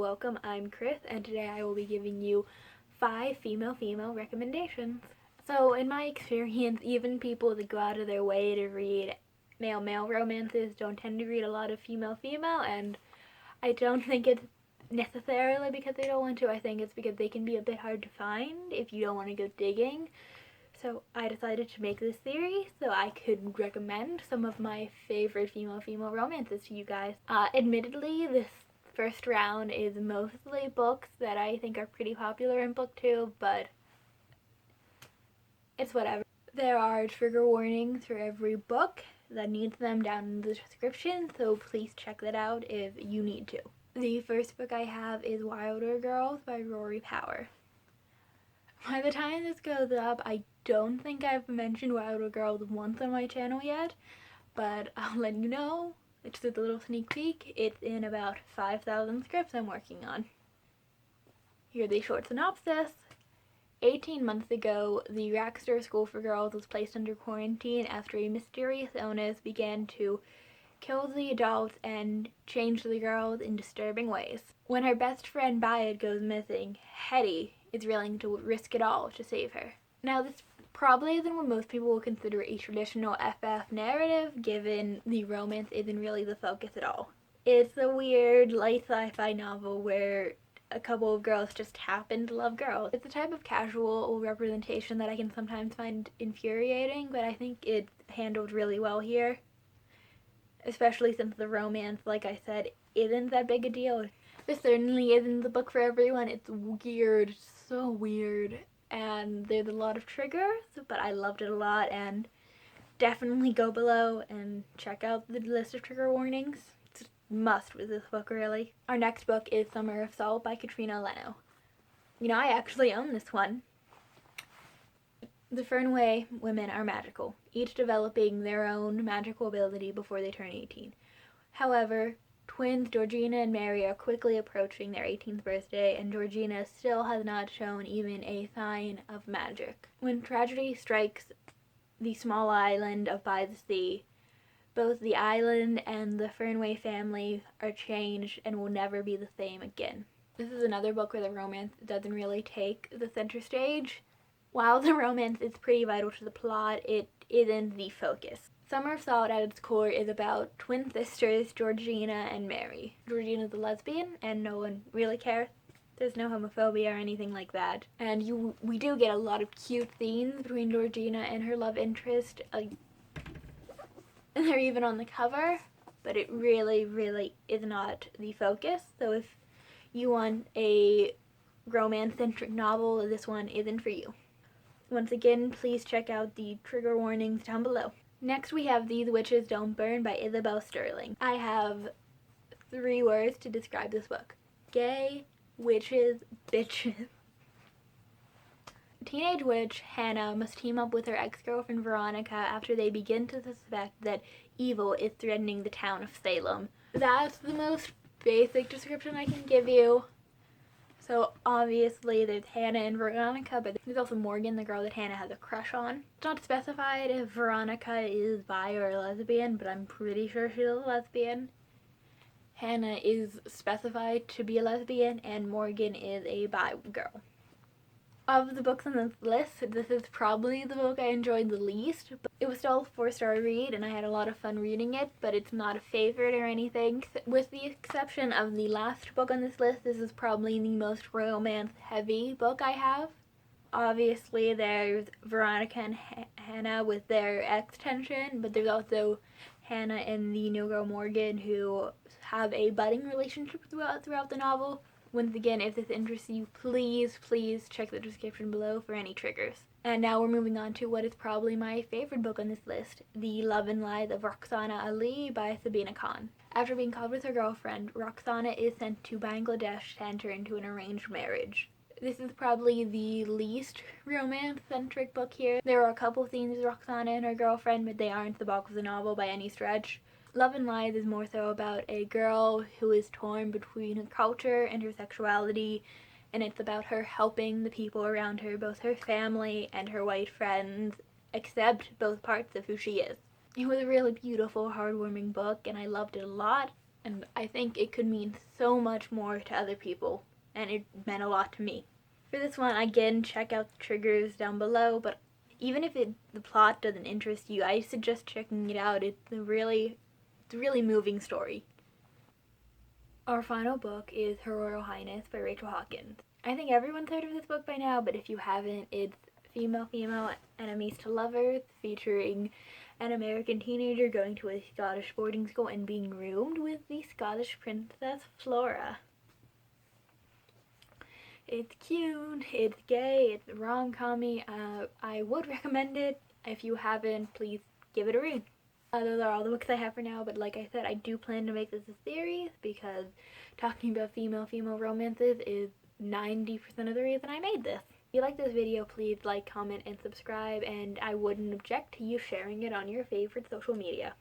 welcome. I'm Chris, and today I will be giving you 5 female recommendations. So in my experience, even people that go out of their way to read male romances don't tend to read a lot of female, and I don't think it's necessarily because they don't want to. I think it's because they can be a bit hard to find if you don't want to go digging. So I decided to make this series so I could recommend some of my favorite female romances to you guys. Admittedly, this first round is mostly books that I think are pretty popular in booktube, but it's whatever. There are trigger warnings for every book that needs them down in the description, so please check that out if you need to. The first book I have is Wilder Girls by Rory Power. By the time this goes up, I don't think I've mentioned Wilder Girls once on my channel yet, but I'll let you know. It's just a little sneak peek. It's in about 5,000 scripts I'm working on. Here's the short synopsis. 18 months ago, the Raxter School for Girls was placed under quarantine after a mysterious illness began to kill the adults and change the girls in disturbing ways. When her best friend Bayard goes missing, Hetty is willing to risk it all to save her. Now, this probably isn't what most people will consider a traditional FF narrative, given the romance isn't really the focus at all. It's a weird, light sci-fi novel where a couple of girls just happen to love girls. It's a type of casual representation that I can sometimes find infuriating, but I think it's handled really well here. Especially since the romance, like I said, isn't that big a deal. This certainly isn't the book for everyone. It's weird, so weird, and there's a lot of triggers, but I loved it a lot, and definitely go below and check out the list of trigger warnings. It's a must with this book, really. Our next book is Summer of Salt by Katrina Leno. You know, I actually own this one. The Fernway women are magical, each developing their own magical ability before they turn 18. However, twins Georgina and Mary are quickly approaching their 18th birthday, and Georgina still has not shown even a sign of magic. When tragedy strikes the small island of By the Sea, both the island and the Fernway family are changed and will never be the same again. This is another book where the romance doesn't really take the center stage. While the romance is pretty vital to the plot, it isn't the focus. Summer of Salt at its core is about twin sisters Georgina and Mary. Georgina's a lesbian and no one really cares. There's no homophobia or anything like that. And we do get a lot of cute scenes between Georgina and her love interest. And they're even on the cover, but it really is not the focus. So if you want a romance-centric novel, this one isn't for you. Once again, please check out the trigger warnings down below. Next we have These Witches Don't Burn by Isabel Sterling. I have 3 words to describe this book. Gay, witches, bitches. Teenage witch Hannah must team up with her ex-girlfriend Veronica after they begin to suspect that evil is threatening the town of Salem. That's the most basic description I can give you. So obviously there's Hannah and Veronica, but there's also Morgan, the girl that Hannah has a crush on. It's not specified if Veronica is bi or a lesbian, but I'm pretty sure she's a lesbian. Hannah is specified to be a lesbian, and Morgan is a bi girl. Of the books on this list, this is probably the book I enjoyed the least. But it was still a 4-star read, and I had a lot of fun reading it, but it's not a favorite or anything. With the exception of the last book on this list, this is probably the most romance-heavy book I have. Obviously, there's Veronica and Hannah with their ex-tension, but there's also Hannah and the new girl Morgan, who have a budding relationship throughout the novel. Once again, if this interests you, please check the description below for any triggers. And now we're moving on to what is probably my favorite book on this list, The Love and Lies of Roxana Ali by Sabina Khan. After being caught with her girlfriend, Roxana is sent to Bangladesh to enter into an arranged marriage. This is probably the least romance-centric book here. There are a couple scenes with Roxana and her girlfriend, but they aren't the bulk of the novel by any stretch. Love and Lies is more so about a girl who is torn between her culture and her sexuality, and it's about her helping the people around her, both her family and her white friends, accept both parts of who she is. It was a really beautiful, heartwarming book, and I loved it a lot. and I think it could mean so much more to other people, and it meant a lot to me. For this one, again, check out the triggers down below, but even if the plot doesn't interest you, I suggest checking it out. It's a really moving story. Our final book is Her Royal Highness by Rachel Hawkins. I think everyone's heard of this book by now, but if you haven't, it's female enemies to lovers, featuring an American teenager going to a Scottish boarding school and being groomed with the Scottish princess Flora. It's cute, it's gay, it's rom-commy. I would recommend it. If you haven't, please give it a read. Those are all the books I have for now, but like I said, I do plan to make this a series because talking about female romances is 90% of the reason I made this. If you like this video, please like, comment, and subscribe, and I wouldn't object to you sharing it on your favorite social media.